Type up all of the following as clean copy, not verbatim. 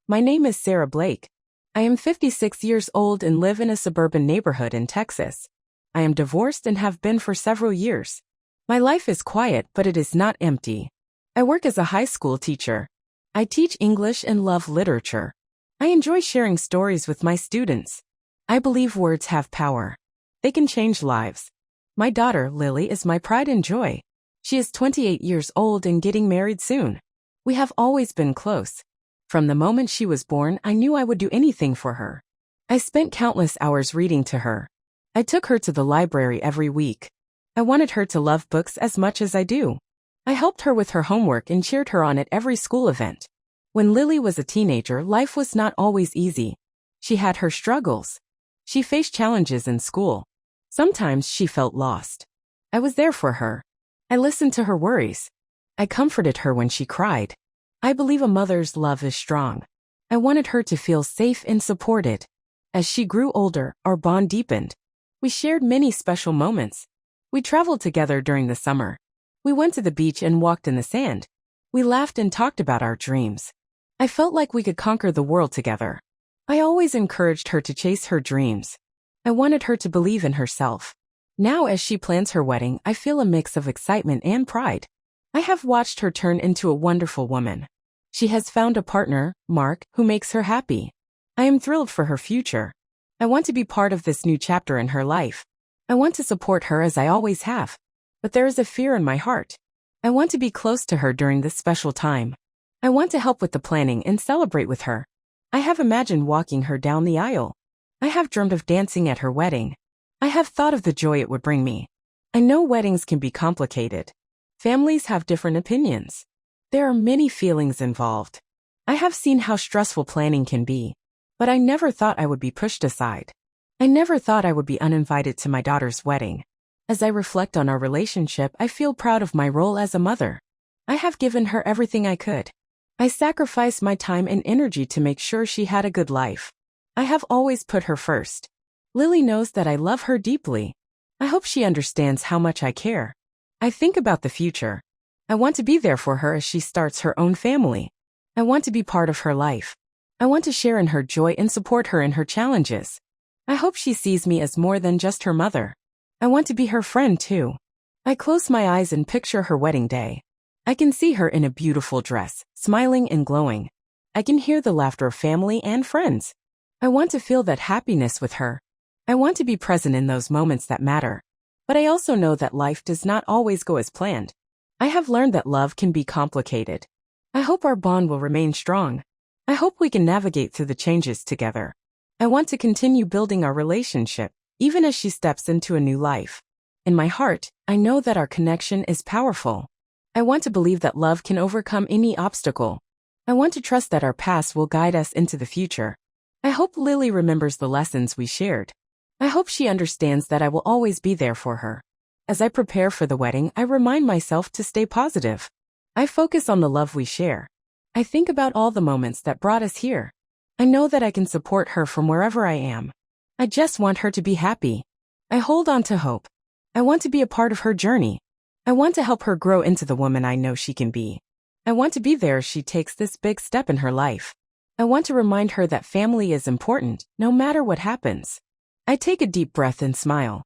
My name is Sarah Blake. I am 56 years old and live in a suburban neighborhood in Texas. I am divorced and have been for several years. My life is quiet, but it is not empty. I work as a high school teacher. I teach English and love literature. I enjoy sharing stories with my students. I believe words have power. They can change lives. My daughter, Lily, is my pride and joy. She is 28 years old and getting married soon. We have always been close. From the moment she was born, I knew I would do anything for her. I spent countless hours reading to her. I took her to the library every week. I wanted her to love books as much as I do. I helped her with her homework and cheered her on at every school event. When Lily was a teenager, life was not always easy. She had her struggles. She faced challenges in school. Sometimes she felt lost. I was there for her. I listened to her worries. I comforted her when she cried. I believe a mother's love is strong. I wanted her to feel safe and supported. As she grew older, our bond deepened. We shared many special moments. We traveled together during the summer. We went to the beach and walked in the sand. We laughed and talked about our dreams. I felt like we could conquer the world together. I always encouraged her to chase her dreams. I wanted her to believe in herself. Now, as she plans her wedding, I feel a mix of excitement and pride. I have watched her turn into a wonderful woman. She has found a partner, Mark, who makes her happy. I am thrilled for her future. I want to be part of this new chapter in her life. I want to support her as I always have. But there is a fear in my heart. I want to be close to her during this special time. I want to help with the planning and celebrate with her. I have imagined walking her down the aisle. I have dreamed of dancing at her wedding. I have thought of the joy it would bring me. I know weddings can be complicated. Families have different opinions. There are many feelings involved. I have seen how stressful planning can be. But I never thought I would be pushed aside. I never thought I would be uninvited to my daughter's wedding. As I reflect on our relationship, I feel proud of my role as a mother. I have given her everything I could. I sacrificed my time and energy to make sure she had a good life. I have always put her first. Lily knows that I love her deeply. I hope she understands how much I care. I think about the future. I want to be there for her as she starts her own family. I want to be part of her life. I want to share in her joy and support her in her challenges. I hope she sees me as more than just her mother. I want to be her friend too. I close my eyes and picture her wedding day. I can see her in a beautiful dress, smiling and glowing. I can hear the laughter of family and friends. I want to feel that happiness with her. I want to be present in those moments that matter. But I also know that life does not always go as planned. I have learned that love can be complicated. I hope our bond will remain strong. I hope we can navigate through the changes together. I want to continue building our relationship, even as she steps into a new life. In my heart, I know that our connection is powerful. I want to believe that love can overcome any obstacle. I want to trust that our past will guide us into the future. I hope Lily remembers the lessons we shared. I hope she understands that I will always be there for her. As I prepare for the wedding, I remind myself to stay positive. I focus on the love we share. I think about all the moments that brought us here. I know that I can support her from wherever I am. I just want her to be happy. I hold on to hope. I want to be a part of her journey. I want to help her grow into the woman I know she can be. I want to be there as she takes this big step in her life. I want to remind her that family is important, no matter what happens. I take a deep breath and smile.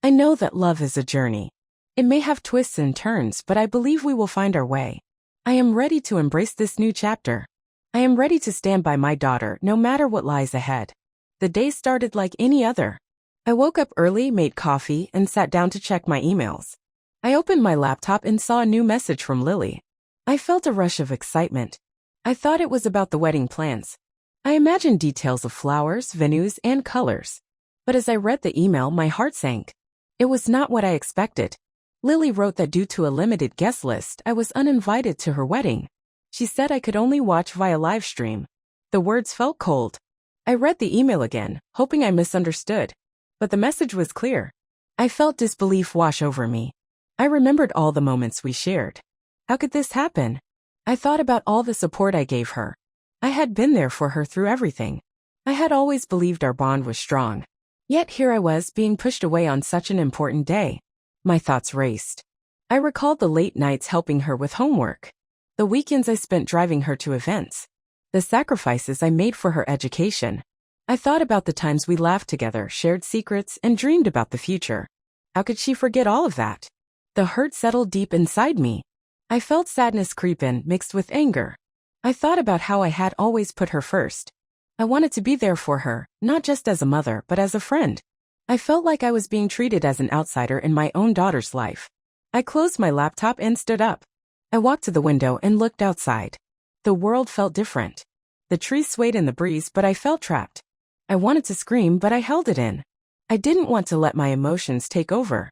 I know that love is a journey. It may have twists and turns, but I believe we will find our way. I am ready to embrace this new chapter. I am ready to stand by my daughter, no matter what lies ahead. The day started like any other. I woke up early, made coffee, and sat down to check my emails. I opened my laptop and saw a new message from Lily. I felt a rush of excitement. I thought it was about the wedding plans. I imagined details of flowers, venues, and colors. But as I read the email, my heart sank. It was not what I expected. Lily wrote that due to a limited guest list, I was uninvited to her wedding. She said I could only watch via Livestream. The words felt cold. I read the email again, hoping I misunderstood. But the message was clear. I felt disbelief wash over me. I remembered all the moments we shared. How could this happen? I thought about all the support I gave her. I had been there for her through everything. I had always believed our bond was strong. Yet here I was being pushed away on such an important day. My thoughts raced. I recalled the late nights helping her with homework. The weekends I spent driving her to events. the sacrifices I made for her education. I thought about the times we laughed together, shared secrets, and dreamed about the future. How could she forget all of that? The hurt settled deep inside me. I felt sadness creep in, mixed with anger. I thought about how I had always put her first. I wanted to be there for her, not just as a mother, but as a friend. I felt like I was being treated as an outsider in my own daughter's life. I closed my laptop and stood up. I walked to the window and looked outside. The world felt different. The trees swayed in the breeze, but I felt trapped. I wanted to scream, but I held it in. I didn't want to let my emotions take over.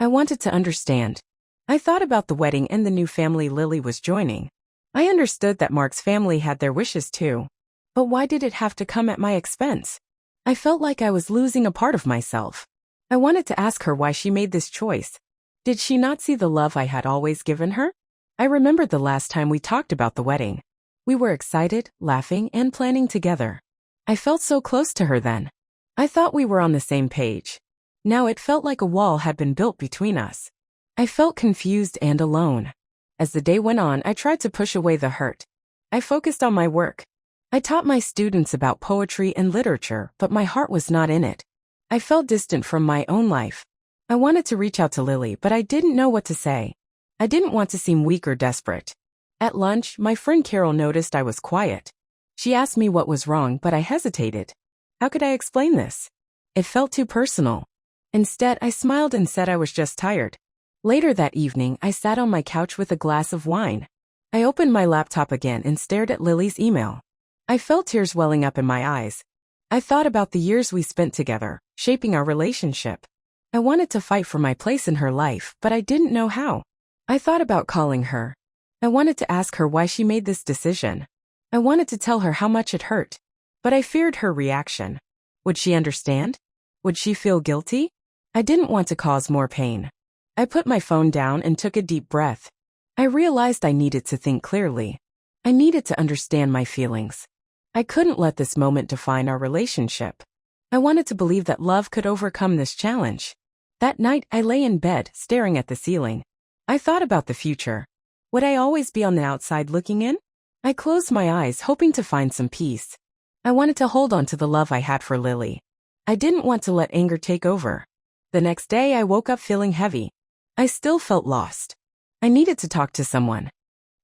I wanted to understand. I thought about the wedding and the new family Lily was joining. I understood that Mark's family had their wishes too. But why did it have to come at my expense? I felt like I was losing a part of myself. I wanted to ask her why she made this choice. Did she not see the love I had always given her? I remembered the last time we talked about the wedding. We were excited, laughing, and planning together. I felt so close to her then. I thought we were on the same page. Now it felt like a wall had been built between us. I felt confused and alone. As the day went on, I tried to push away the hurt. I focused on my work. I taught my students about poetry and literature, but my heart was not in it. I felt distant from my own life. I wanted to reach out to Lily, but I didn't know what to say. I didn't want to seem weak or desperate. At lunch, my friend Carol noticed I was quiet. She asked me what was wrong, but I hesitated. How could I explain this? It felt too personal. Instead, I smiled and said I was just tired. Later that evening, I sat on my couch with a glass of wine. I opened my laptop again and stared at Lily's email. I felt tears welling up in my eyes. I thought about the years we spent together, shaping our relationship. I wanted to fight for my place in her life, but I didn't know how. I thought about calling her. I wanted to ask her why she made this decision. I wanted to tell her how much it hurt. But I feared her reaction. Would she understand? Would she feel guilty? I didn't want to cause more pain. I put my phone down and took a deep breath. I realized I needed to think clearly. I needed to understand my feelings. I couldn't let this moment define our relationship. I wanted to believe that love could overcome this challenge. That night, I lay in bed, staring at the ceiling. I thought about the future. Would I always be on the outside looking in? I closed my eyes, hoping to find some peace. I wanted to hold on to the love I had for Lily. I didn't want to let anger take over. The next day, I woke up feeling heavy. I still felt lost. I needed to talk to someone.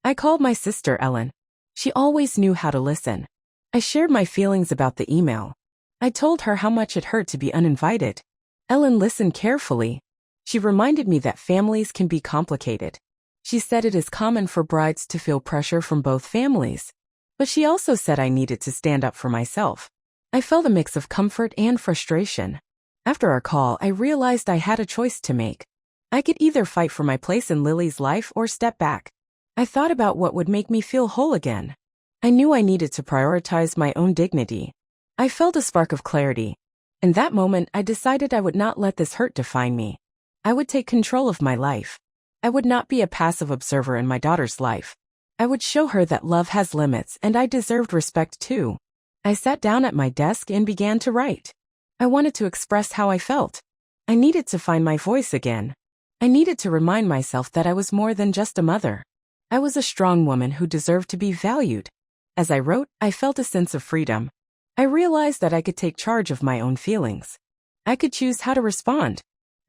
I called my sister Ellen. She always knew how to listen. I shared my feelings about the email. I told her how much it hurt to be uninvited. Ellen listened carefully. She reminded me that families can be complicated. She said it is common for brides to feel pressure from both families. But she also said I needed to stand up for myself. I felt a mix of comfort and frustration. After our call, I realized I had a choice to make. I could either fight for my place in Lily's life or step back. I thought about what would make me feel whole again. I knew I needed to prioritize my own dignity. I felt a spark of clarity. In that moment, I decided I would not let this hurt define me. I would take control of my life. I would not be a passive observer in my daughter's life. I would show her that love has limits and I deserved respect too. I sat down at my desk and began to write. I wanted to express how I felt. I needed to find my voice again. I needed to remind myself that I was more than just a mother. I was a strong woman who deserved to be valued. As I wrote, I felt a sense of freedom. I realized that I could take charge of my own feelings. I could choose how to respond.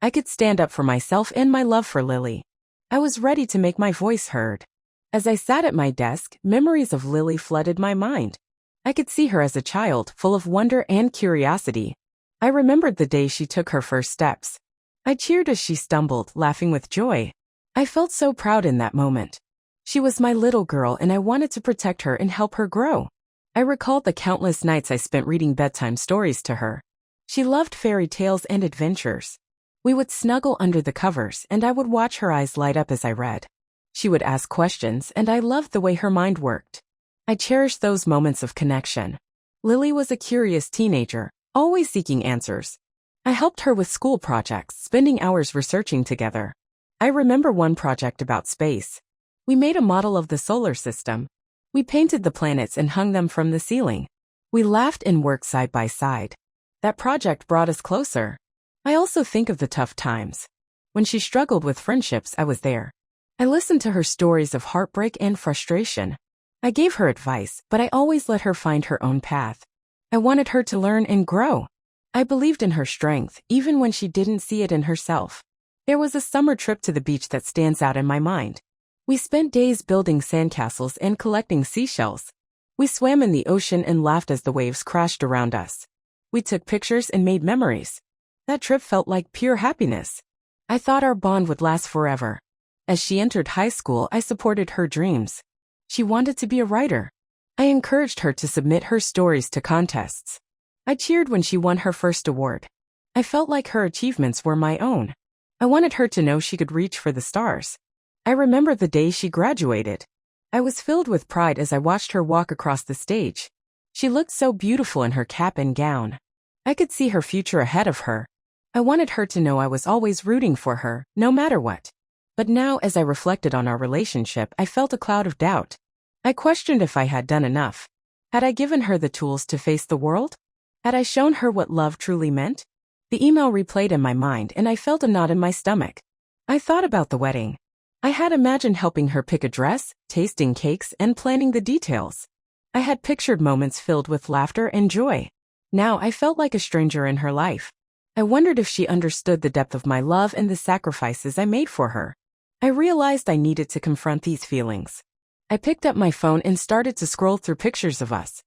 I could stand up for myself and my love for Lily. I was ready to make my voice heard. As I sat at my desk, memories of Lily flooded my mind. I could see her as a child, full of wonder and curiosity. I remembered the day she took her first steps. I cheered as she stumbled, laughing with joy. I felt so proud in that moment. She was my little girl and I wanted to protect her and help her grow. I recalled the countless nights I spent reading bedtime stories to her. She loved fairy tales and adventures. We would snuggle under the covers and I would watch her eyes light up as I read. She would ask questions and I loved the way her mind worked. I cherished those moments of connection. Lily was a curious teenager, always seeking answers. I helped her with school projects, spending hours researching together. I remember one project about space. We made a model of the solar system. We painted the planets and hung them from the ceiling. We laughed and worked side by side. That project brought us closer. I also think of the tough times. When she struggled with friendships, I was there. I listened to her stories of heartbreak and frustration. I gave her advice, but I always let her find her own path. I wanted her to learn and grow. I believed in her strength, even when she didn't see it in herself. There was a summer trip to the beach that stands out in my mind. We spent days building sandcastles and collecting seashells. We swam in the ocean and laughed as the waves crashed around us. We took pictures and made memories. That trip felt like pure happiness. I thought our bond would last forever. As she entered high school, I supported her dreams. She wanted to be a writer. I encouraged her to submit her stories to contests. I cheered when she won her first award. I felt like her achievements were my own. I wanted her to know she could reach for the stars. I remember the day she graduated. I was filled with pride as I watched her walk across the stage. She looked so beautiful in her cap and gown. I could see her future ahead of her. I wanted her to know I was always rooting for her, no matter what. But now, as I reflected on our relationship, I felt a cloud of doubt. I questioned if I had done enough. Had I given her the tools to face the world? Had I shown her what love truly meant? The email replayed in my mind and I felt a knot in my stomach. I thought about the wedding. I had imagined helping her pick a dress, tasting cakes, and planning the details. I had pictured moments filled with laughter and joy. Now I felt like a stranger in her life. I wondered if she understood the depth of my love and the sacrifices I made for her. I realized I needed to confront these feelings. I picked up my phone and started to scroll through pictures of us.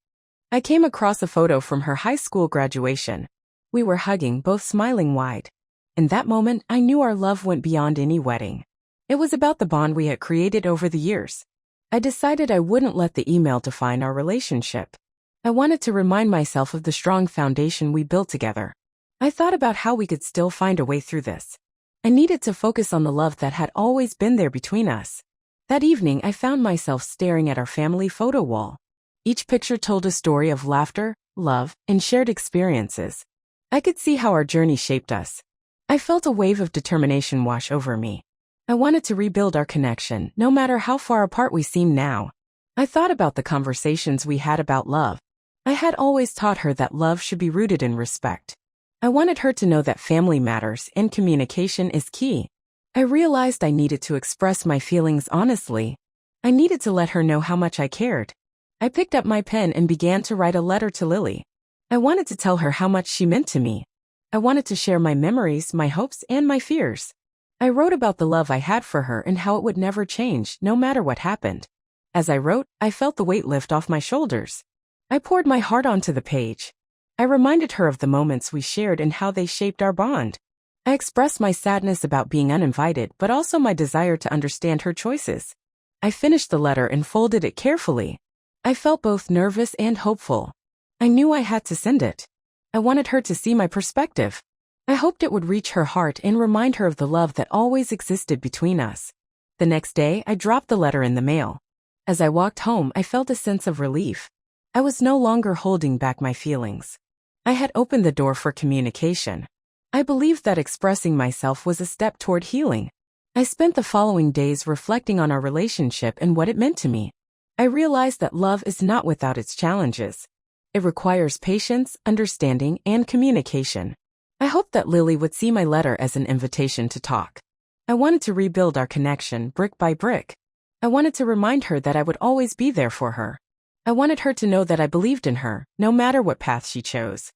I came across a photo from her high school graduation. We were hugging, both smiling wide. In that moment, I knew our love went beyond any wedding. It was about the bond we had created over the years. I decided I wouldn't let the email define our relationship. I wanted to remind myself of the strong foundation we built together. I thought about how we could still find a way through this. I needed to focus on the love that had always been there between us. That evening, I found myself staring at our family photo wall. Each picture told a story of laughter, love, and shared experiences. I could see how our journey shaped us. I felt a wave of determination wash over me. I wanted to rebuild our connection, no matter how far apart we seem now. I thought about the conversations we had about love. I had always taught her that love should be rooted in respect. I wanted her to know that family matters and communication is key. I realized I needed to express my feelings honestly. I needed to let her know how much I cared. I picked up my pen and began to write a letter to Lily. I wanted to tell her how much she meant to me. I wanted to share my memories, my hopes, and my fears. I wrote about the love I had for her and how it would never change, no matter what happened. As I wrote, I felt the weight lift off my shoulders. I poured my heart onto the page. I reminded her of the moments we shared and how they shaped our bond. I expressed my sadness about being uninvited, but also my desire to understand her choices. I finished the letter and folded it carefully. I felt both nervous and hopeful. I knew I had to send it. I wanted her to see my perspective. I hoped it would reach her heart and remind her of the love that always existed between us. The next day, I dropped the letter in the mail. As I walked home, I felt a sense of relief. I was no longer holding back my feelings. I had opened the door for communication. I believed that expressing myself was a step toward healing. I spent the following days reflecting on our relationship and what it meant to me. I realized that love is not without its challenges. It requires patience, understanding, and communication. I hoped that Lily would see my letter as an invitation to talk. I wanted to rebuild our connection brick by brick. I wanted to remind her that I would always be there for her. I wanted her to know that I believed in her, no matter what path she chose.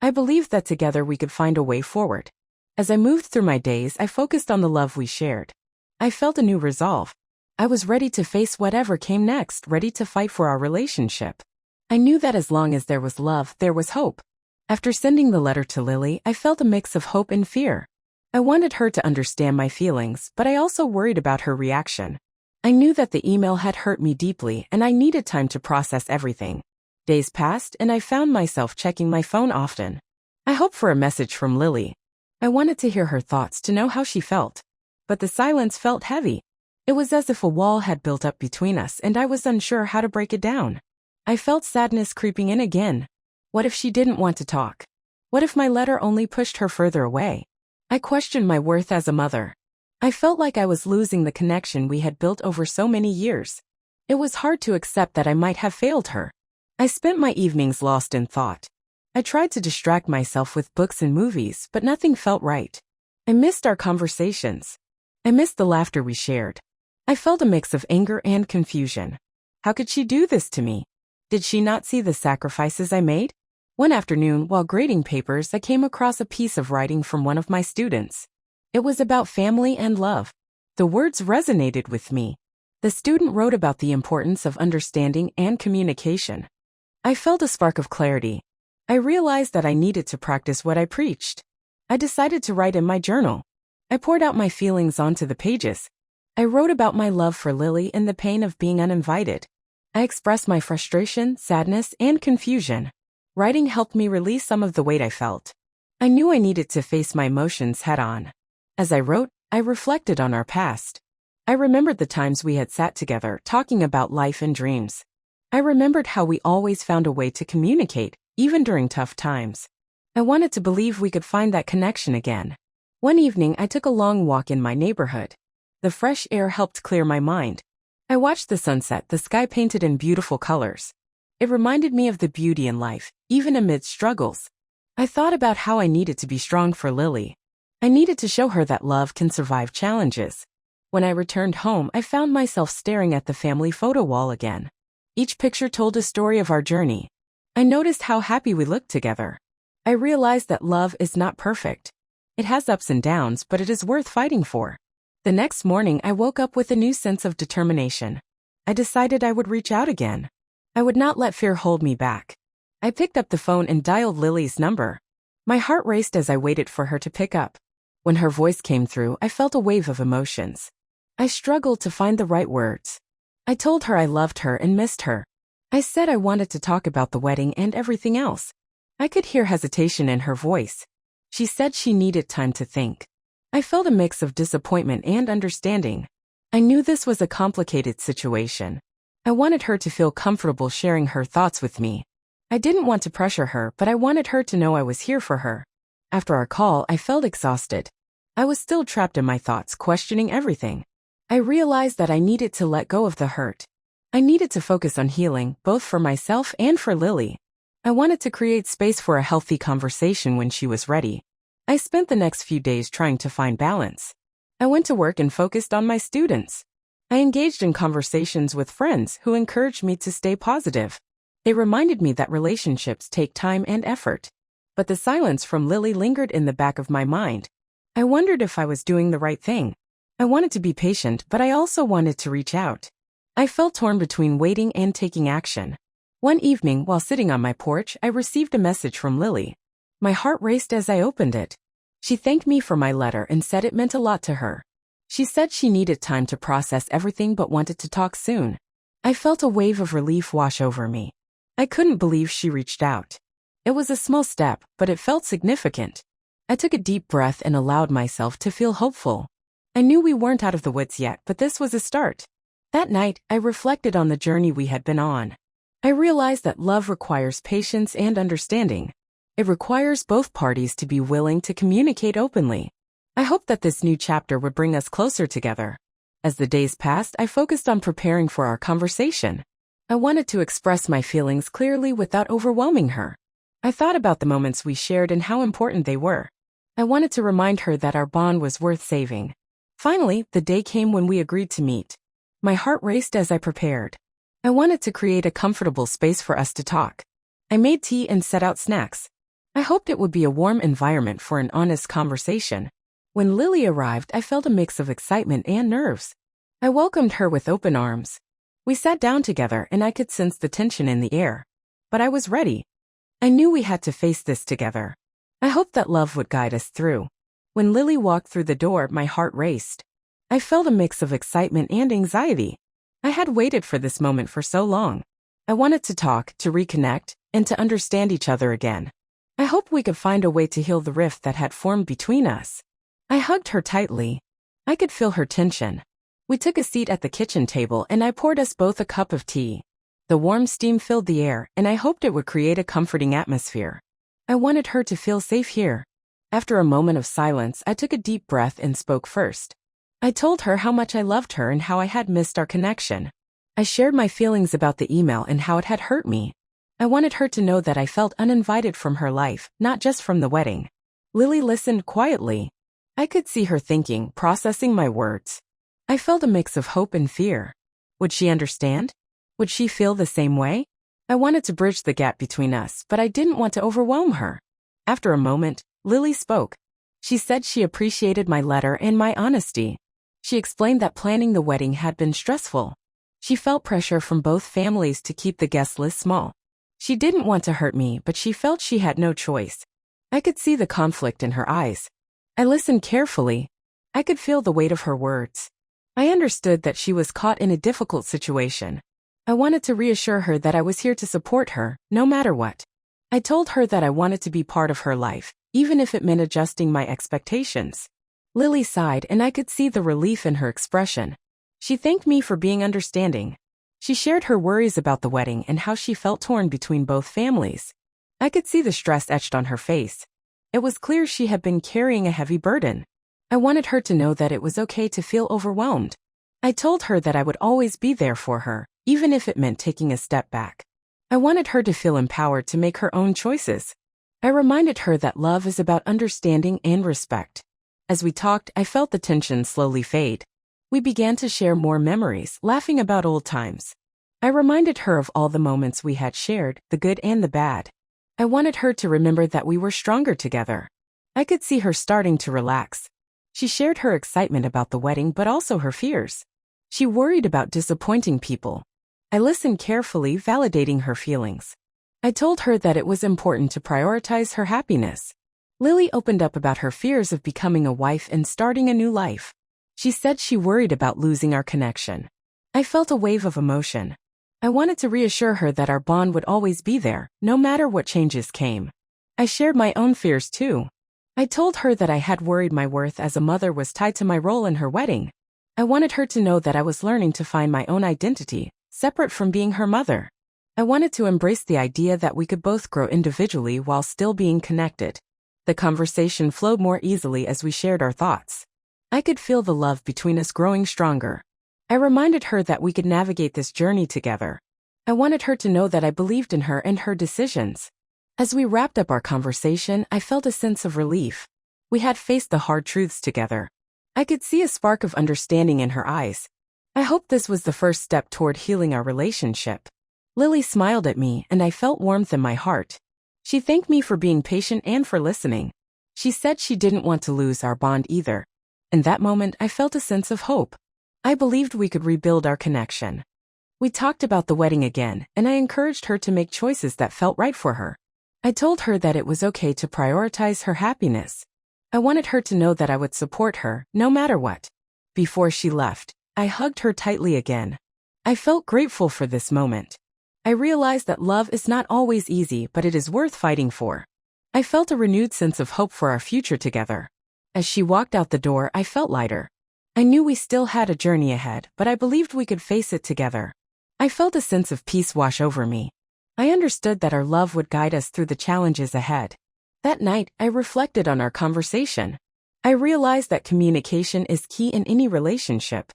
I believed that together we could find a way forward. As I moved through my days, I focused on the love we shared. I felt a new resolve. I was ready to face whatever came next, ready to fight for our relationship. I knew that as long as there was love, there was hope. After sending the letter to Lily, I felt a mix of hope and fear. I wanted her to understand my feelings, but I also worried about her reaction. I knew that the email had hurt me deeply, and I needed time to process everything. Days passed, and I found myself checking my phone often. I hoped for a message from Lily. I wanted to hear her thoughts, to know how she felt. But the silence felt heavy. It was as if a wall had built up between us, and I was unsure how to break it down. I felt sadness creeping in again. What if she didn't want to talk? What if my letter only pushed her further away? I questioned my worth as a mother. I felt like I was losing the connection we had built over so many years. It was hard to accept that I might have failed her. I spent my evenings lost in thought. I tried to distract myself with books and movies, but nothing felt right. I missed our conversations. I missed the laughter we shared. I felt a mix of anger and confusion. How could she do this to me? Did she not see the sacrifices I made? One afternoon, while grading papers, I came across a piece of writing from one of my students. It was about family and love. The words resonated with me. The student wrote about the importance of understanding and communication. I felt a spark of clarity. I realized that I needed to practice what I preached. I decided to write in my journal. I poured out my feelings onto the pages. I wrote about my love for Lily and the pain of being uninvited. I expressed my frustration, sadness, and confusion. Writing helped me release some of the weight I felt. I knew I needed to face my emotions head-on. As I wrote, I reflected on our past. I remembered the times we had sat together talking about life and dreams. I remembered how we always found a way to communicate, even during tough times. I wanted to believe we could find that connection again. One evening, I took a long walk in my neighborhood. The fresh air helped clear my mind. I watched the sunset, the sky painted in beautiful colors. It reminded me of the beauty in life, even amid struggles. I thought about how I needed to be strong for Lily. I needed to show her that love can survive challenges. When I returned home, I found myself staring at the family photo wall again. Each picture told a story of our journey. I noticed how happy we looked together. I realized that love is not perfect. It has ups and downs, but it is worth fighting for. The next morning, I woke up with a new sense of determination. I decided I would reach out again. I would not let fear hold me back. I picked up the phone and dialed Lily's number. My heart raced as I waited for her to pick up. When her voice came through, I felt a wave of emotions. I struggled to find the right words. I told her I loved her and missed her. I said I wanted to talk about the wedding and everything else. I could hear hesitation in her voice. She said she needed time to think. I felt a mix of disappointment and understanding. I knew this was a complicated situation. I wanted her to feel comfortable sharing her thoughts with me. I didn't want to pressure her, but I wanted her to know I was here for her. After our call, I felt exhausted. I was still trapped in my thoughts, questioning everything. I realized that I needed to let go of the hurt. I needed to focus on healing, both for myself and for Lily. I wanted to create space for a healthy conversation when she was ready. I spent the next few days trying to find balance. I went to work and focused on my students. I engaged in conversations with friends who encouraged me to stay positive. They reminded me that relationships take time and effort. But the silence from Lily lingered in the back of my mind. I wondered if I was doing the right thing. I wanted to be patient, but I also wanted to reach out. I felt torn between waiting and taking action. One evening, while sitting on my porch, I received a message from Lily. My heart raced as I opened it. She thanked me for my letter and said it meant a lot to her. She said she needed time to process everything but wanted to talk soon. I felt a wave of relief wash over me. I couldn't believe she reached out. It was a small step, but it felt significant. I took a deep breath and allowed myself to feel hopeful. I knew we weren't out of the woods yet, but this was a start. That night, I reflected on the journey we had been on. I realized that love requires patience and understanding. It requires both parties to be willing to communicate openly. I hoped that this new chapter would bring us closer together. As the days passed, I focused on preparing for our conversation. I wanted to express my feelings clearly without overwhelming her. I thought about the moments we shared and how important they were. I wanted to remind her that our bond was worth saving. Finally, the day came when we agreed to meet. My heart raced as I prepared. I wanted to create a comfortable space for us to talk. I made tea and set out snacks. I hoped it would be a warm environment for an honest conversation. When Lily arrived, I felt a mix of excitement and nerves. I welcomed her with open arms. We sat down together and I could sense the tension in the air. But I was ready. I knew we had to face this together. I hoped that love would guide us through. When Lily walked through the door, my heart raced. I felt a mix of excitement and anxiety. I had waited for this moment for so long. I wanted to talk, to reconnect, and to understand each other again. I hoped we could find a way to heal the rift that had formed between us. I hugged her tightly. I could feel her tension. We took a seat at the kitchen table and I poured us both a cup of tea. The warm steam filled the air and I hoped it would create a comforting atmosphere. I wanted her to feel safe here. After a moment of silence, I took a deep breath and spoke first. I told her how much I loved her and how I had missed our connection. I shared my feelings about the email and how it had hurt me. I wanted her to know that I felt uninvited from her life, not just from the wedding. Lily listened quietly. I could see her thinking, processing my words. I felt a mix of hope and fear. Would she understand? Would she feel the same way? I wanted to bridge the gap between us, but I didn't want to overwhelm her. After a moment, Lily spoke. She said she appreciated my letter and my honesty. She explained that planning the wedding had been stressful. She felt pressure from both families to keep the guest list small. She didn't want to hurt me, but she felt she had no choice. I could see the conflict in her eyes. I listened carefully. I could feel the weight of her words. I understood that she was caught in a difficult situation. I wanted to reassure her that I was here to support her, no matter what. I told her that I wanted to be part of her life, even if it meant adjusting my expectations. Lily sighed, and I could see the relief in her expression. She thanked me for being understanding. She shared her worries about the wedding and how she felt torn between both families. I could see the stress etched on her face. It was clear she had been carrying a heavy burden. I wanted her to know that it was okay to feel overwhelmed. I told her that I would always be there for her, even if it meant taking a step back. I wanted her to feel empowered to make her own choices. I reminded her that love is about understanding and respect. As we talked, I felt the tension slowly fade. We began to share more memories, laughing about old times. I reminded her of all the moments we had shared, the good and the bad. I wanted her to remember that we were stronger together. I could see her starting to relax. She shared her excitement about the wedding, but also her fears. She worried about disappointing people. I listened carefully, validating her feelings. I told her that it was important to prioritize her happiness. Lily opened up about her fears of becoming a wife and starting a new life. She said she worried about losing our connection. I felt a wave of emotion. I wanted to reassure her that our bond would always be there, no matter what changes came. I shared my own fears too. I told her that I had worried my worth as a mother was tied to my role in her wedding. I wanted her to know that I was learning to find my own identity, separate from being her mother. I wanted to embrace the idea that we could both grow individually while still being connected. The conversation flowed more easily as we shared our thoughts. I could feel the love between us growing stronger. I reminded her that we could navigate this journey together. I wanted her to know that I believed in her and her decisions. As we wrapped up our conversation, I felt a sense of relief. We had faced the hard truths together. I could see a spark of understanding in her eyes. I hoped this was the first step toward healing our relationship. Lily smiled at me, and I felt warmth in my heart. She thanked me for being patient and for listening. She said she didn't want to lose our bond either. In that moment, I felt a sense of hope. I believed we could rebuild our connection. We talked about the wedding again, and I encouraged her to make choices that felt right for her. I told her that it was okay to prioritize her happiness. I wanted her to know that I would support her, no matter what. Before she left, I hugged her tightly again. I felt grateful for this moment. I realized that love is not always easy, but it is worth fighting for. I felt a renewed sense of hope for our future together. As she walked out the door, I felt lighter. I knew we still had a journey ahead, but I believed we could face it together. I felt a sense of peace wash over me. I understood that our love would guide us through the challenges ahead. That night, I reflected on our conversation. I realized that communication is key in any relationship.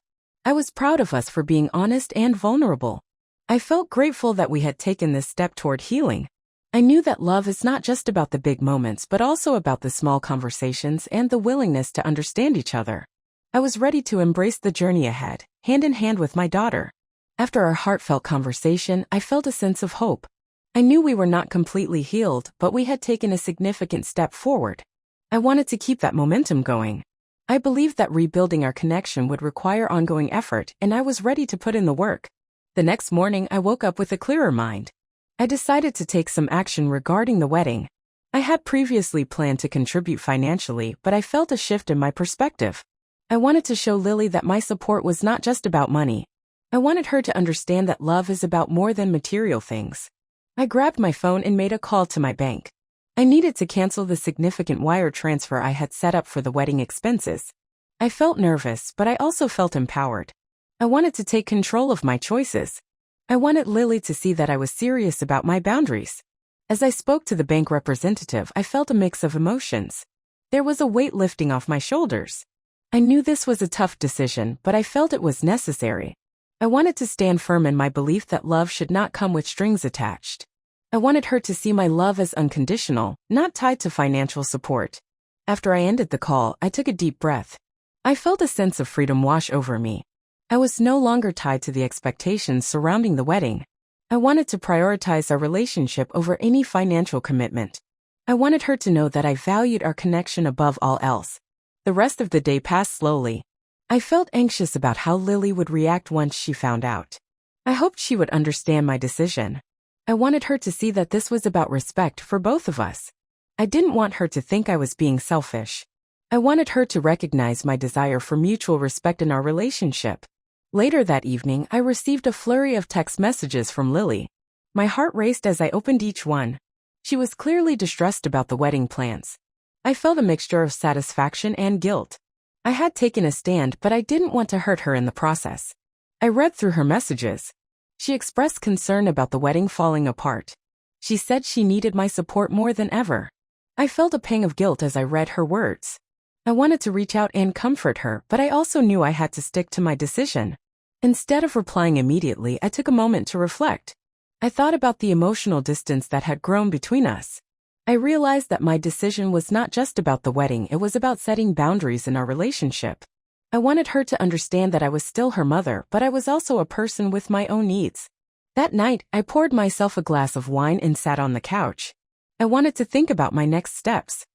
I was proud of us for being honest and vulnerable. I felt grateful that we had taken this step toward healing. I knew that love is not just about the big moments, but also about the small conversations and the willingness to understand each other. I was ready to embrace the journey ahead, hand in hand with my daughter. After our heartfelt conversation, I felt a sense of hope. I knew we were not completely healed, but we had taken a significant step forward. I wanted to keep that momentum going. I believed that rebuilding our connection would require ongoing effort, and I was ready to put in the work. The next morning, I woke up with a clearer mind. I decided to take some action regarding the wedding. I had previously planned to contribute financially, but I felt a shift in my perspective. I wanted to show Lily that my support was not just about money. I wanted her to understand that love is about more than material things. I grabbed my phone and made a call to my bank. I needed to cancel the significant wire transfer I had set up for the wedding expenses. I felt nervous, but I also felt empowered. I wanted to take control of my choices. I wanted Lily to see that I was serious about my boundaries. As I spoke to the bank representative, I felt a mix of emotions. There was a weight lifting off my shoulders. I knew this was a tough decision, but I felt it was necessary. I wanted to stand firm in my belief that love should not come with strings attached. I wanted her to see my love as unconditional, not tied to financial support. After I ended the call, I took a deep breath. I felt a sense of freedom wash over me. I was no longer tied to the expectations surrounding the wedding. I wanted to prioritize our relationship over any financial commitment. I wanted her to know that I valued our connection above all else. The rest of the day passed slowly. I felt anxious about how Lily would react once she found out. I hoped she would understand my decision. I wanted her to see that this was about respect for both of us. I didn't want her to think I was being selfish. I wanted her to recognize my desire for mutual respect in our relationship. Later that evening, I received a flurry of text messages from Lily. My heart raced as I opened each one. She was clearly distressed about the wedding plans. I felt a mixture of satisfaction and guilt. I had taken a stand, but I didn't want to hurt her in the process. I read through her messages. She expressed concern about the wedding falling apart. She said she needed my support more than ever. I felt a pang of guilt as I read her words. I wanted to reach out and comfort her, but I also knew I had to stick to my decision. Instead of replying immediately, I took a moment to reflect. I thought about the emotional distance that had grown between us. I realized that my decision was not just about the wedding, it was about setting boundaries in our relationship. I wanted her to understand that I was still her mother, but I was also a person with my own needs. That night, I poured myself a glass of wine and sat on the couch. I wanted to think about my next steps.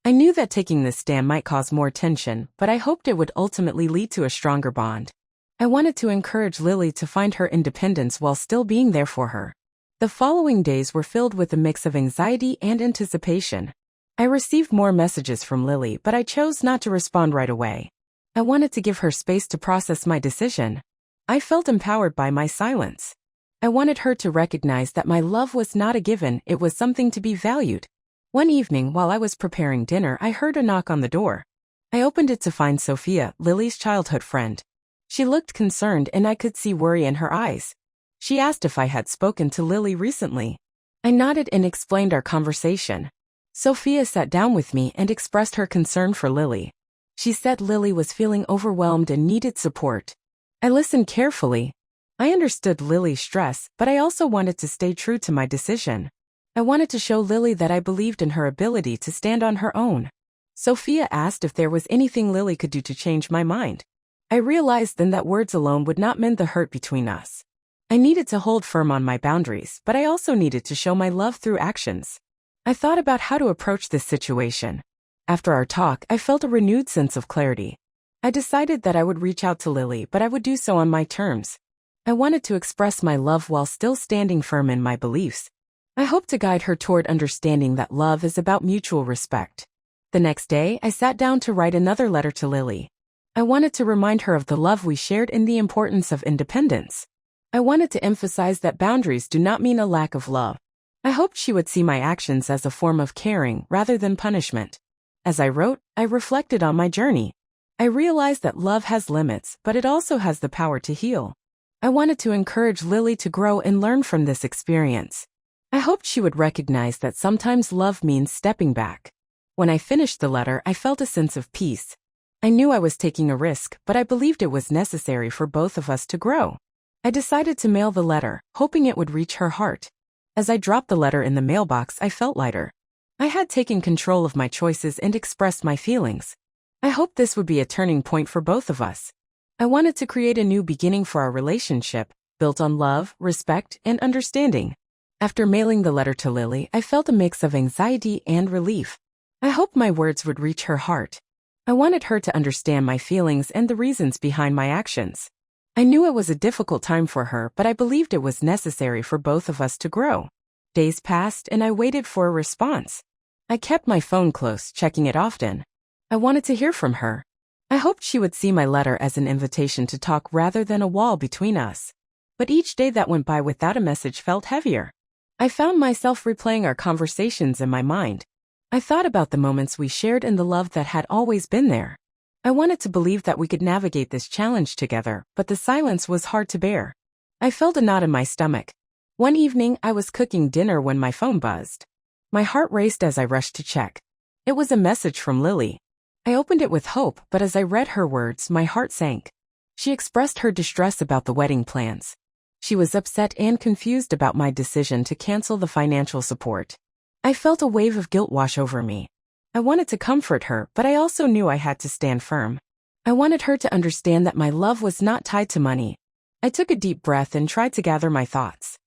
I knew that taking this stand might cause more tension, but I hoped it would ultimately lead to a stronger bond. I wanted to encourage Lily to find her independence while still being there for her. The following days were filled with a mix of anxiety and anticipation. I received more messages from Lily, but I chose not to respond right away. I wanted to give her space to process my decision. I felt empowered by my silence. I wanted her to recognize that my love was not a given, it was something to be valued. One evening, while I was preparing dinner, I heard a knock on the door. I opened it to find Sophia, Lily's childhood friend. She looked concerned and I could see worry in her eyes. She asked if I had spoken to Lily recently. I nodded and explained our conversation. Sophia sat down with me and expressed her concern for Lily. She said Lily was feeling overwhelmed and needed support. I listened carefully. I understood Lily's stress, but I also wanted to stay true to my decision. I wanted to show Lily that I believed in her ability to stand on her own. Sophia asked if there was anything Lily could do to change my mind. I realized then that words alone would not mend the hurt between us. I needed to hold firm on my boundaries, but I also needed to show my love through actions. I thought about how to approach this situation. After our talk, I felt a renewed sense of clarity. I decided that I would reach out to Lily, but I would do so on my terms. I wanted to express my love while still standing firm in my beliefs. I hoped to guide her toward understanding that love is about mutual respect. The next day, I sat down to write another letter to Lily. I wanted to remind her of the love we shared and the importance of independence. I wanted to emphasize that boundaries do not mean a lack of love. I hoped she would see my actions as a form of caring rather than punishment. As I wrote, I reflected on my journey. I realized that love has limits, but it also has the power to heal. I wanted to encourage Lily to grow and learn from this experience. I hoped she would recognize that sometimes love means stepping back. When I finished the letter, I felt a sense of peace. I knew I was taking a risk, but I believed it was necessary for both of us to grow. I decided to mail the letter, hoping it would reach her heart. As I dropped the letter in the mailbox, I felt lighter. I had taken control of my choices and expressed my feelings. I hoped this would be a turning point for both of us. I wanted to create a new beginning for our relationship, built on love, respect, and understanding. After mailing the letter to Lily, I felt a mix of anxiety and relief. I hoped my words would reach her heart. I wanted her to understand my feelings and the reasons behind my actions. I knew it was a difficult time for her, but I believed it was necessary for both of us to grow. Days passed and I waited for a response. I kept my phone close, checking it often. I wanted to hear from her. I hoped she would see my letter as an invitation to talk rather than a wall between us. But each day that went by without a message felt heavier. I found myself replaying our conversations in my mind. I thought about the moments we shared and the love that had always been there. I wanted to believe that we could navigate this challenge together, but the silence was hard to bear. I felt a knot in my stomach. One evening, I was cooking dinner when my phone buzzed. My heart raced as I rushed to check. It was a message from Lily. I opened it with hope, but as I read her words, my heart sank. She expressed her distress about the wedding plans. She was upset and confused about my decision to cancel the financial support. I felt a wave of guilt wash over me. I wanted to comfort her, but I also knew I had to stand firm. I wanted her to understand that my love was not tied to money. I took a deep breath and tried to gather my thoughts.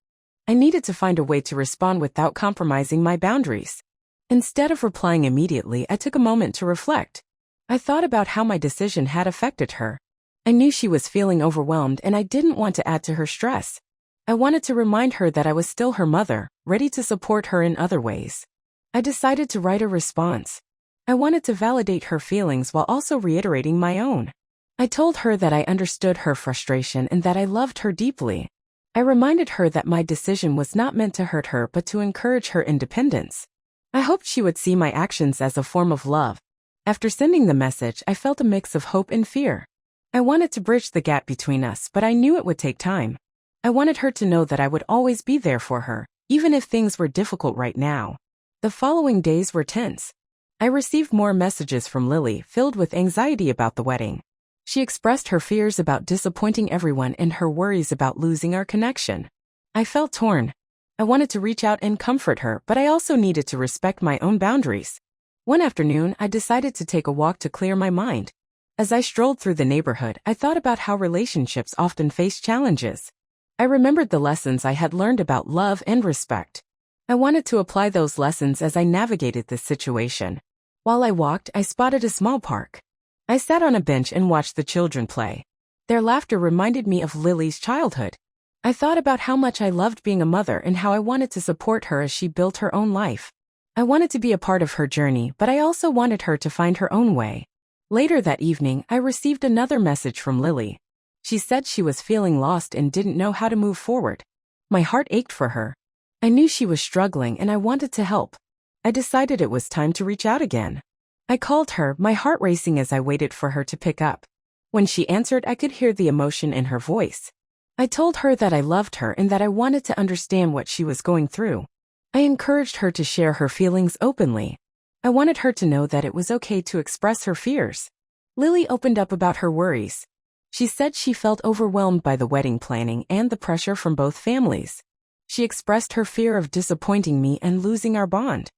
I needed to find a way to respond without compromising my boundaries. Instead of replying immediately, I took a moment to reflect. I thought about how my decision had affected her. I knew she was feeling overwhelmed and I didn't want to add to her stress. I wanted to remind her that I was still her mother, ready to support her in other ways. I decided to write a response. I wanted to validate her feelings while also reiterating my own. I told her that I understood her frustration and that I loved her deeply. I reminded her that my decision was not meant to hurt her but to encourage her independence. I hoped she would see my actions as a form of love. After sending the message, I felt a mix of hope and fear. I wanted to bridge the gap between us, but I knew it would take time. I wanted her to know that I would always be there for her, even if things were difficult right now. The following days were tense. I received more messages from Lily, filled with anxiety about the wedding. She expressed her fears about disappointing everyone and her worries about losing our connection. I felt torn. I wanted to reach out and comfort her, but I also needed to respect my own boundaries. One afternoon, I decided to take a walk to clear my mind. As I strolled through the neighborhood, I thought about how relationships often face challenges. I remembered the lessons I had learned about love and respect. I wanted to apply those lessons as I navigated this situation. While I walked, I spotted a small park. I sat on a bench and watched the children play. Their laughter reminded me of Lily's childhood. I thought about how much I loved being a mother and how I wanted to support her as she built her own life. I wanted to be a part of her journey, but I also wanted her to find her own way. Later that evening, I received another message from Lily. She said she was feeling lost and didn't know how to move forward. My heart ached for her. I knew she was struggling and I wanted to help. I decided it was time to reach out again. I called her, my heart racing as I waited for her to pick up. When she answered, I could hear the emotion in her voice. I told her that I loved her and that I wanted to understand what she was going through. I encouraged her to share her feelings openly. I wanted her to know that it was okay to express her fears. Lily opened up about her worries. She said she felt overwhelmed by the wedding planning and the pressure from both families. She expressed her fear of disappointing me and losing our bond.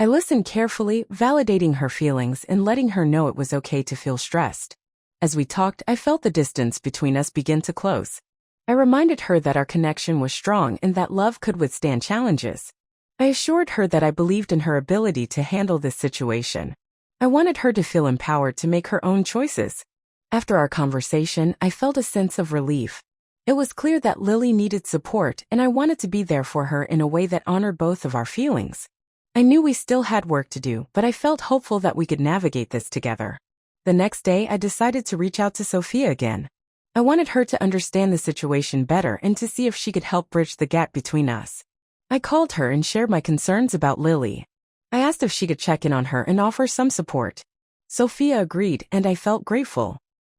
I listened carefully, validating her feelings and letting her know it was okay to feel stressed. As we talked, I felt the distance between us begin to close. I reminded her that our connection was strong and that love could withstand challenges. I assured her that I believed in her ability to handle this situation. I wanted her to feel empowered to make her own choices. After our conversation, I felt a sense of relief. It was clear that Lily needed support and I wanted to be there for her in a way that honored both of our feelings. I knew we still had work to do, but I felt hopeful that we could navigate this together. The next day, I decided to reach out to Sophia again. I wanted her to understand the situation better and to see if she could help bridge the gap between us. I called her and shared my concerns about Lily. I asked if she could check in on her and offer some support. Sophia agreed, and I felt grateful.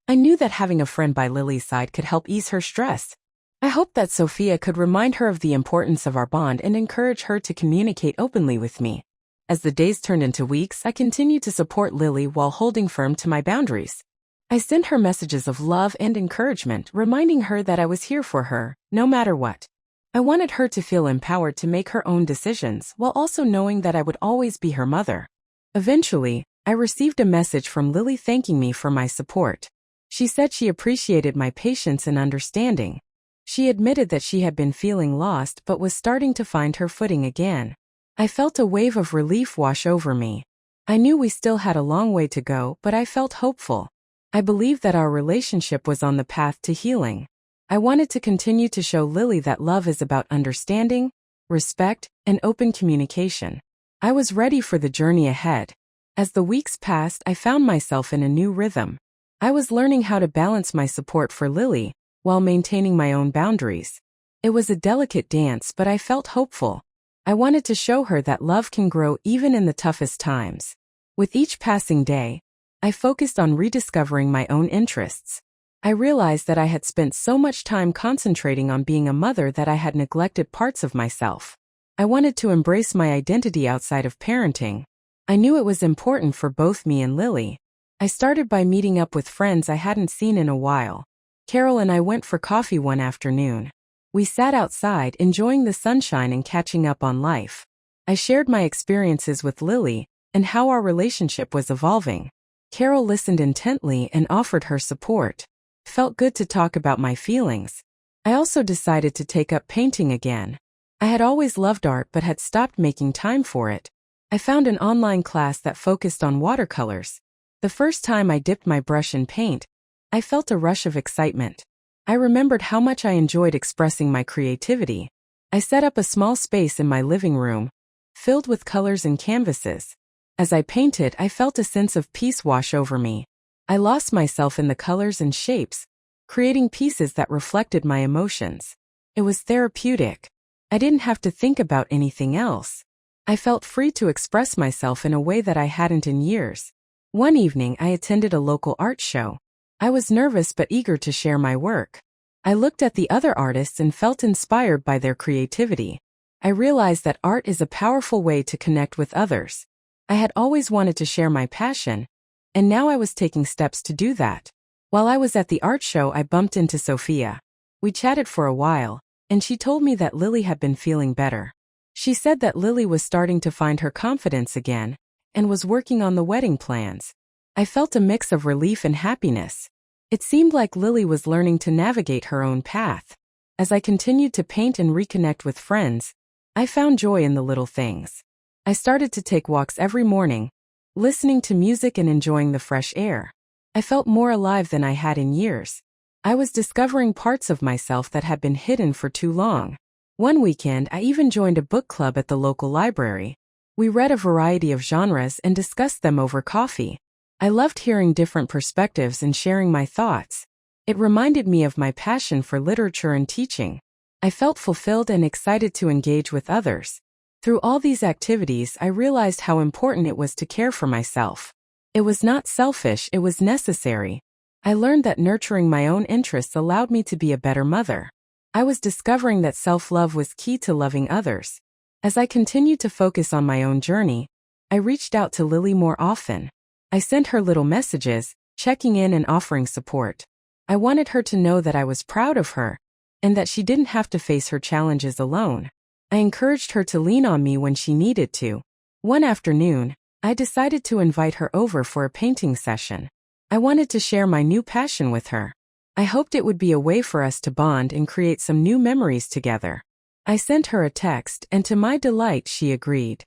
I knew that having a friend by Lily's side could help ease her stress. I hoped that Sophia could remind her of the importance of our bond and encourage her to communicate openly with me. As the days turned into weeks, I continued to support Lily while holding firm to my boundaries. I sent her messages of love and encouragement, reminding her that I was here for her, no matter what. I wanted her to feel empowered to make her own decisions while also knowing that I would always be her mother. Eventually, I received a message from Lily thanking me for my support. She said she appreciated my patience and understanding. She admitted that she had been feeling lost but was starting to find her footing again. I felt a wave of relief wash over me. I knew we still had a long way to go, but I felt hopeful. I believed that our relationship was on the path to healing. I wanted to continue to show Lily that love is about understanding, respect, and open communication. I was ready for the journey ahead. As the weeks passed, I found myself in a new rhythm. I was learning how to balance my support for Lily while maintaining my own boundaries. It was a delicate dance, but I felt hopeful. I wanted to show her that love can grow even in the toughest times. With each passing day, I focused on rediscovering my own interests. I realized that I had spent so much time concentrating on being a mother that I had neglected parts of myself. I wanted to embrace my identity outside of parenting. I knew it was important for both me and Lily. I started by meeting up with friends I hadn't seen in a while. Carol and I went for coffee one afternoon. We sat outside, enjoying the sunshine and catching up on life. I shared my experiences with Lily and how our relationship was evolving. Carol listened intently and offered her support. It felt good to talk about my feelings. I also decided to take up painting again. I had always loved art but had stopped making time for it. I found an online class that focused on watercolors. The first time I dipped my brush in paint, I felt a rush of excitement. I remembered how much I enjoyed expressing my creativity. I set up a small space in my living room, filled with colors and canvases. As I painted, I felt a sense of peace wash over me. I lost myself in the colors and shapes, creating pieces that reflected my emotions. It was therapeutic. I didn't have to think about anything else. I felt free to express myself in a way that I hadn't in years. One evening, I attended a local art show. I was nervous but eager to share my work. I looked at the other artists and felt inspired by their creativity. I realized that art is a powerful way to connect with others. I had always wanted to share my passion, and now I was taking steps to do that. While I was at the art show, I bumped into Sophia. We chatted for a while, and she told me that Lily had been feeling better. She said that Lily was starting to find her confidence again, and was working on the wedding plans. I felt a mix of relief and happiness. It seemed like Lily was learning to navigate her own path. As I continued to paint and reconnect with friends, I found joy in the little things. I started to take walks every morning, listening to music and enjoying the fresh air. I felt more alive than I had in years. I was discovering parts of myself that had been hidden for too long. One weekend, I even joined a book club at the local library. We read a variety of genres and discussed them over coffee. I loved hearing different perspectives and sharing my thoughts. It reminded me of my passion for literature and teaching. I felt fulfilled and excited to engage with others. Through all these activities, I realized how important it was to care for myself. It was not selfish, it was necessary. I learned that nurturing my own interests allowed me to be a better mother. I was discovering that self-love was key to loving others. As I continued to focus on my own journey, I reached out to Lily more often. I sent her little messages, checking in and offering support. I wanted her to know that I was proud of her, and that she didn't have to face her challenges alone. I encouraged her to lean on me when she needed to. One afternoon, I decided to invite her over for a painting session. I wanted to share my new passion with her. I hoped it would be a way for us to bond and create some new memories together. I sent her a text, and to my delight, she agreed.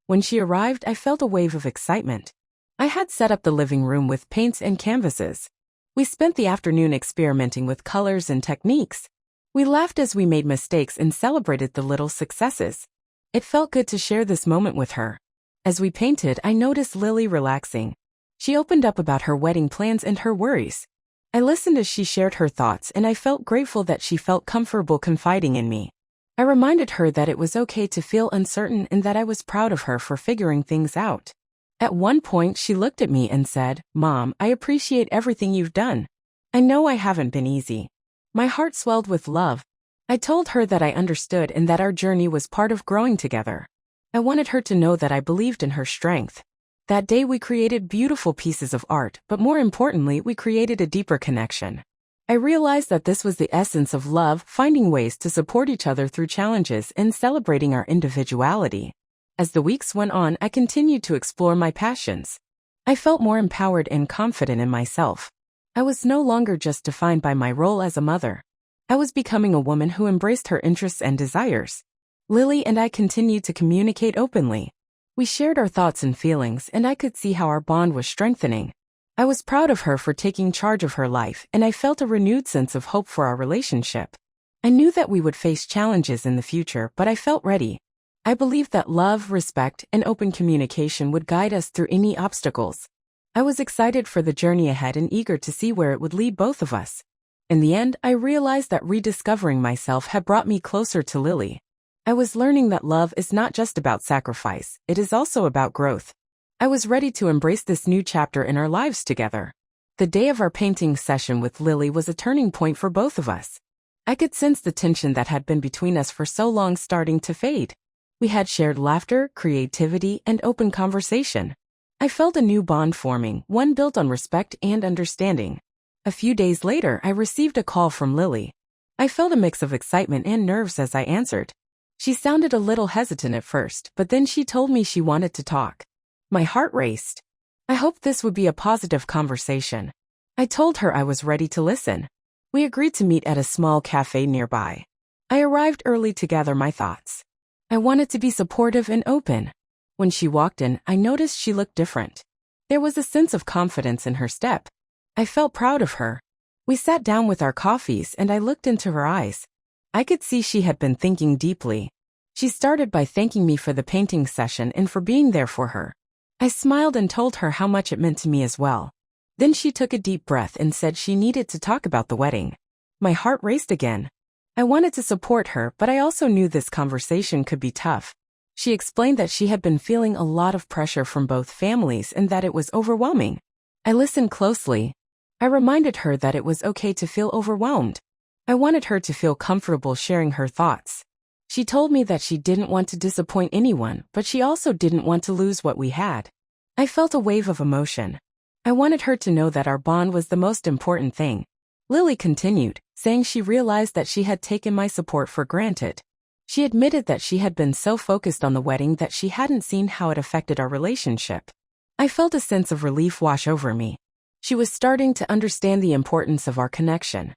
When she arrived, I felt a wave of excitement. I had set up the living room with paints and canvases. We spent the afternoon experimenting with colors and techniques. We laughed as we made mistakes and celebrated the little successes. It felt good to share this moment with her. As we painted, I noticed Lily relaxing. She opened up about her wedding plans and her worries. I listened as she shared her thoughts, and I felt grateful that she felt comfortable confiding in me. I reminded her that it was okay to feel uncertain and that I was proud of her for figuring things out. At one point, she looked at me and said, "Mom, I appreciate everything you've done. I know I haven't been easy." My heart swelled with love. I told her that I understood and that our journey was part of growing together. I wanted her to know that I believed in her strength. That day we created beautiful pieces of art, but more importantly, we created a deeper connection. I realized that this was the essence of love, finding ways to support each other through challenges and celebrating our individuality. As the weeks went on, I continued to explore my passions. I felt more empowered and confident in myself. I was no longer just defined by my role as a mother. I was becoming a woman who embraced her interests and desires. Lily and I continued to communicate openly. We shared our thoughts and feelings, and I could see how our bond was strengthening. I was proud of her for taking charge of her life, and I felt a renewed sense of hope for our relationship. I knew that we would face challenges in the future, but I felt ready. I believed that love, respect, and open communication would guide us through any obstacles. I was excited for the journey ahead and eager to see where it would lead both of us. In the end, I realized that rediscovering myself had brought me closer to Lily. I was learning that love is not just about sacrifice, it is also about growth. I was ready to embrace this new chapter in our lives together. The day of our painting session with Lily was a turning point for both of us. I could sense the tension that had been between us for so long starting to fade. We had shared laughter, creativity, and open conversation. I felt a new bond forming, one built on respect and understanding. A few days later, I received a call from Lily. I felt a mix of excitement and nerves as I answered. She sounded a little hesitant at first, but then she told me she wanted to talk. My heart raced. I hoped this would be a positive conversation. I told her I was ready to listen. We agreed to meet at a small cafe nearby. I arrived early to gather my thoughts. I wanted to be supportive and open. When she walked in, I noticed she looked different. There was a sense of confidence in her step. I felt proud of her. We sat down with our coffees and I looked into her eyes. I could see she had been thinking deeply. She started by thanking me for the painting session and for being there for her. I smiled and told her how much it meant to me as well. Then she took a deep breath and said she needed to talk about the wedding. My heart raced again. I wanted to support her, but I also knew this conversation could be tough. She explained that she had been feeling a lot of pressure from both families and that it was overwhelming. I listened closely. I reminded her that it was okay to feel overwhelmed. I wanted her to feel comfortable sharing her thoughts. She told me that she didn't want to disappoint anyone, but she also didn't want to lose what we had. I felt a wave of emotion. I wanted her to know that our bond was the most important thing. Lily continued, saying she realized that she had taken my support for granted. She admitted that she had been so focused on the wedding that she hadn't seen how it affected our relationship. I felt a sense of relief wash over me. She was starting to understand the importance of our connection.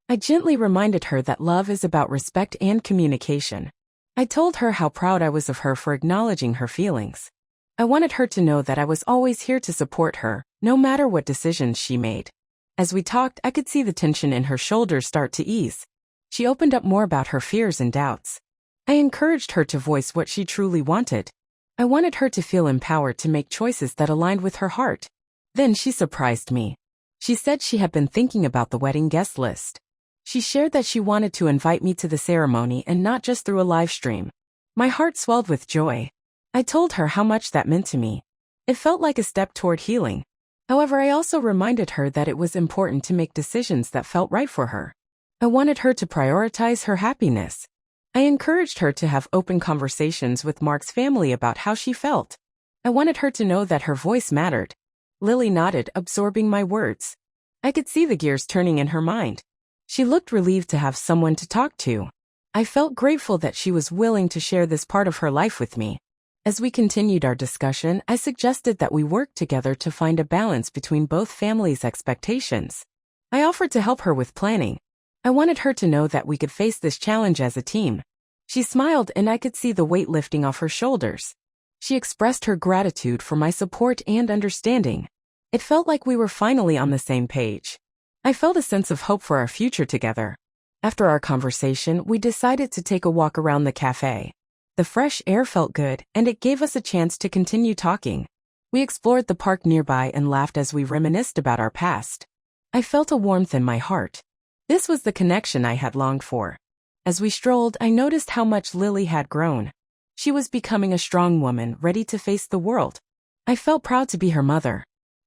I gently reminded her that love is about respect and communication. I told her how proud I was of her for acknowledging her feelings. I wanted her to know that I was always here to support her, no matter what decisions she made. As we talked, I could see the tension in her shoulders start to ease. She opened up more about her fears and doubts. I encouraged her to voice what she truly wanted. I wanted her to feel empowered to make choices that aligned with her heart. Then she surprised me. She said she had been thinking about the wedding guest list. She shared that she wanted to invite me to the ceremony and not just through a live stream. My heart swelled with joy. I told her how much that meant to me. It felt like a step toward healing. However, I also reminded her that it was important to make decisions that felt right for her. I wanted her to prioritize her happiness. I encouraged her to have open conversations with Mark's family about how she felt. I wanted her to know that her voice mattered. Lily nodded, absorbing my words. I could see the gears turning in her mind. She looked relieved to have someone to talk to. I felt grateful that she was willing to share this part of her life with me. As we continued our discussion, I suggested that we work together to find a balance between both families' expectations. I offered to help her with planning. I wanted her to know that we could face this challenge as a team. She smiled and I could see the weight lifting off her shoulders. She expressed her gratitude for my support and understanding. It felt like we were finally on the same page. I felt a sense of hope for our future together. After our conversation, we decided to take a walk around the cafe. The fresh air felt good, and it gave us a chance to continue talking. We explored the park nearby and laughed as we reminisced about our past. I felt a warmth in my heart. This was the connection I had longed for. As we strolled, I noticed how much Lily had grown. She was becoming a strong woman, ready to face the world. I felt proud to be her mother.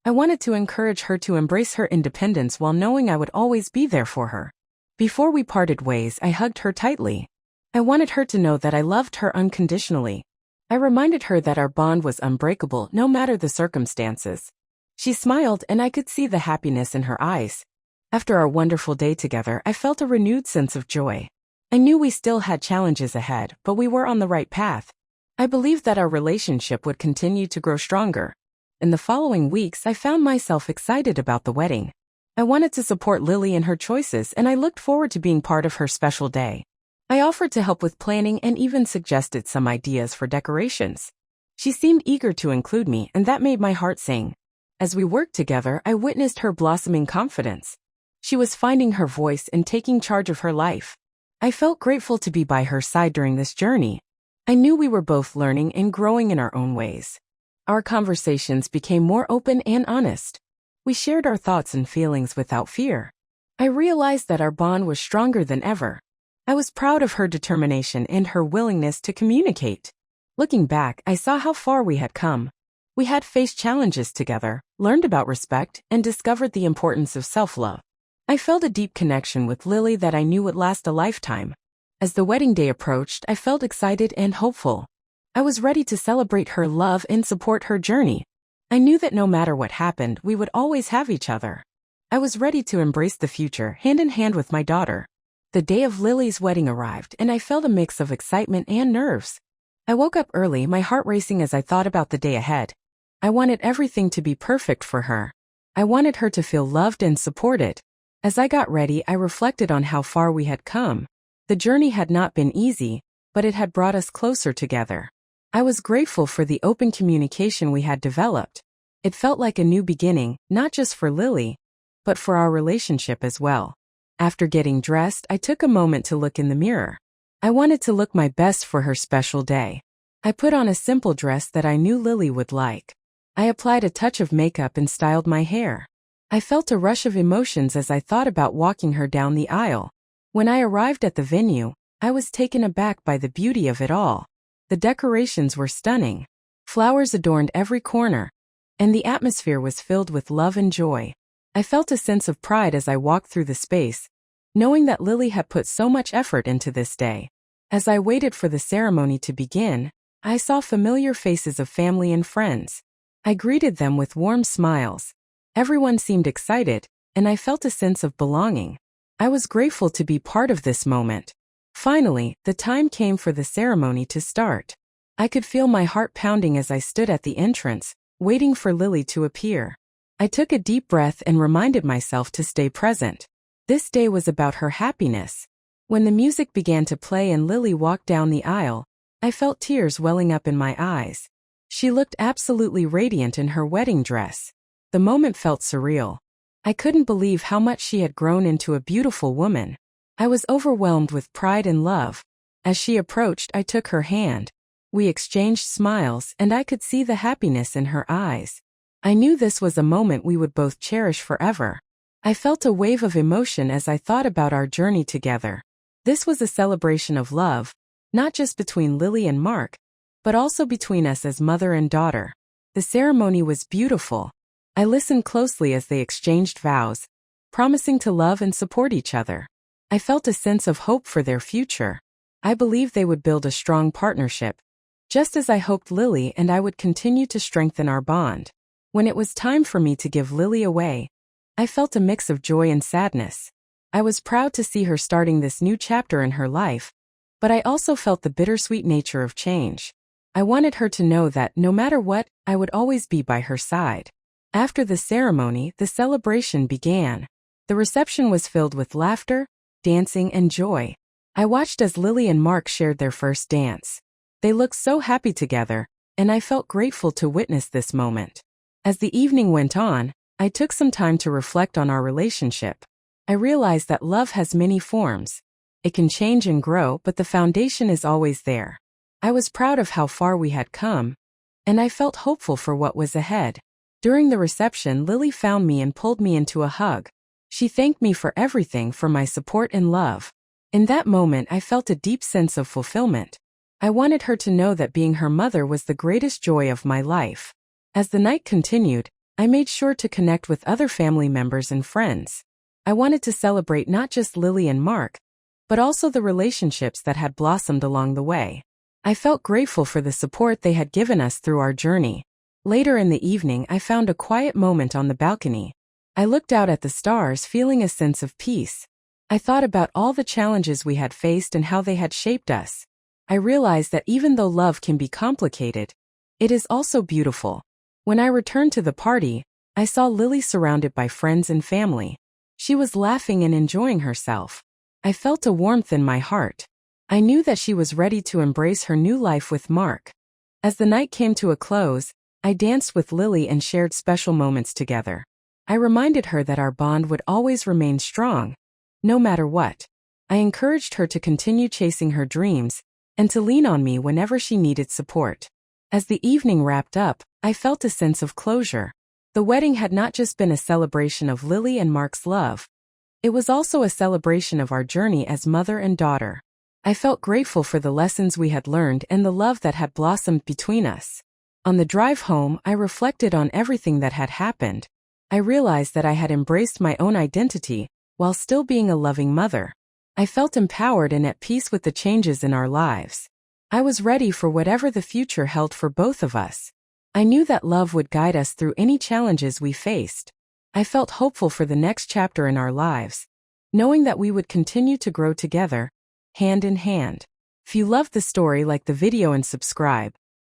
I wanted to encourage her to embrace her independence while knowing I would always be there for her. Before we parted ways, I hugged her tightly. I wanted her to know that I loved her unconditionally. I reminded her that our bond was unbreakable no matter the circumstances. She smiled and I could see the happiness in her eyes. After our wonderful day together, I felt a renewed sense of joy. I knew we still had challenges ahead, but we were on the right path. I believed that our relationship would continue to grow stronger. In the following weeks, I found myself excited about the wedding. I wanted to support Lily in her choices, and I looked forward to being part of her special day. I offered to help with planning and even suggested some ideas for decorations. She seemed eager to include me, and that made my heart sing. As we worked together, I witnessed her blossoming confidence. She was finding her voice and taking charge of her life. I felt grateful to be by her side during this journey. I knew we were both learning and growing in our own ways. Our conversations became more open and honest. We shared our thoughts and feelings without fear. I realized that our bond was stronger than ever. I was proud of her determination and her willingness to communicate. Looking back, I saw how far we had come. We had faced challenges together, learned about respect, and discovered the importance of self-love. I felt a deep connection with Lily that I knew would last a lifetime. As the wedding day approached, I felt excited and hopeful. I was ready to celebrate her love and support her journey. I knew that no matter what happened, we would always have each other. I was ready to embrace the future, hand in hand with my daughter. The day of Lily's wedding arrived, and I felt a mix of excitement and nerves. I woke up early, my heart racing as I thought about the day ahead. I wanted everything to be perfect for her. I wanted her to feel loved and supported. As I got ready, I reflected on how far we had come. The journey had not been easy, but it had brought us closer together. I was grateful for the open communication we had developed. It felt like a new beginning, not just for Lily, but for our relationship as well. After getting dressed, I took a moment to look in the mirror. I wanted to look my best for her special day. I put on a simple dress that I knew Lily would like. I applied a touch of makeup and styled my hair. I felt a rush of emotions as I thought about walking her down the aisle. When I arrived at the venue, I was taken aback by the beauty of it all. The decorations were stunning. Flowers adorned every corner, and the atmosphere was filled with love and joy. I felt a sense of pride as I walked through the space, knowing that Lily had put so much effort into this day. As I waited for the ceremony to begin, I saw familiar faces of family and friends. I greeted them with warm smiles. Everyone seemed excited, and I felt a sense of belonging. I was grateful to be part of this moment. Finally, the time came for the ceremony to start. I could feel my heart pounding as I stood at the entrance, waiting for Lily to appear. I took a deep breath and reminded myself to stay present. This day was about her happiness. When the music began to play and Lily walked down the aisle, I felt tears welling up in my eyes. She looked absolutely radiant in her wedding dress. The moment felt surreal. I couldn't believe how much she had grown into a beautiful woman. I was overwhelmed with pride and love. As she approached, I took her hand. We exchanged smiles, and I could see the happiness in her eyes. I knew this was a moment we would both cherish forever. I felt a wave of emotion as I thought about our journey together. This was a celebration of love, not just between Lily and Mark, but also between us as mother and daughter. The ceremony was beautiful. I listened closely as they exchanged vows, promising to love and support each other. I felt a sense of hope for their future. I believed they would build a strong partnership, just as I hoped Lily and I would continue to strengthen our bond. When it was time for me to give Lily away, I felt a mix of joy and sadness. I was proud to see her starting this new chapter in her life, but I also felt the bittersweet nature of change. I wanted her to know that, no matter what, I would always be by her side. After the ceremony, the celebration began. The reception was filled with laughter, dancing, and joy. I watched as Lily and Mark shared their first dance. They looked so happy together, and I felt grateful to witness this moment. As the evening went on, I took some time to reflect on our relationship. I realized that love has many forms. It can change and grow, but the foundation is always there. I was proud of how far we had come, and I felt hopeful for what was ahead. During the reception, Lily found me and pulled me into a hug. She thanked me for everything, for my support and love. In that moment, I felt a deep sense of fulfillment. I wanted her to know that being her mother was the greatest joy of my life. As the night continued, I made sure to connect with other family members and friends. I wanted to celebrate not just Lily and Mark, but also the relationships that had blossomed along the way. I felt grateful for the support they had given us through our journey. Later in the evening, I found a quiet moment on the balcony. I looked out at the stars, feeling a sense of peace. I thought about all the challenges we had faced and how they had shaped us. I realized that even though love can be complicated, it is also beautiful. When I returned to the party, I saw Lily surrounded by friends and family. She was laughing and enjoying herself. I felt a warmth in my heart. I knew that she was ready to embrace her new life with Mark. As the night came to a close, I danced with Lily and shared special moments together. I reminded her that our bond would always remain strong, no matter what. I encouraged her to continue chasing her dreams and to lean on me whenever she needed support. As the evening wrapped up, I felt a sense of closure. The wedding had not just been a celebration of Lily and Mark's love. It was also a celebration of our journey as mother and daughter. I felt grateful for the lessons we had learned and the love that had blossomed between us. On the drive home, I reflected on everything that had happened. I realized that I had embraced my own identity while still being a loving mother. I felt empowered and at peace with the changes in our lives. I was ready for whatever the future held for both of us. I knew that love would guide us through any challenges we faced. I felt hopeful for the next chapter in our lives, knowing that we would continue to grow together, hand in hand. If you loved the story, like the video and subscribe.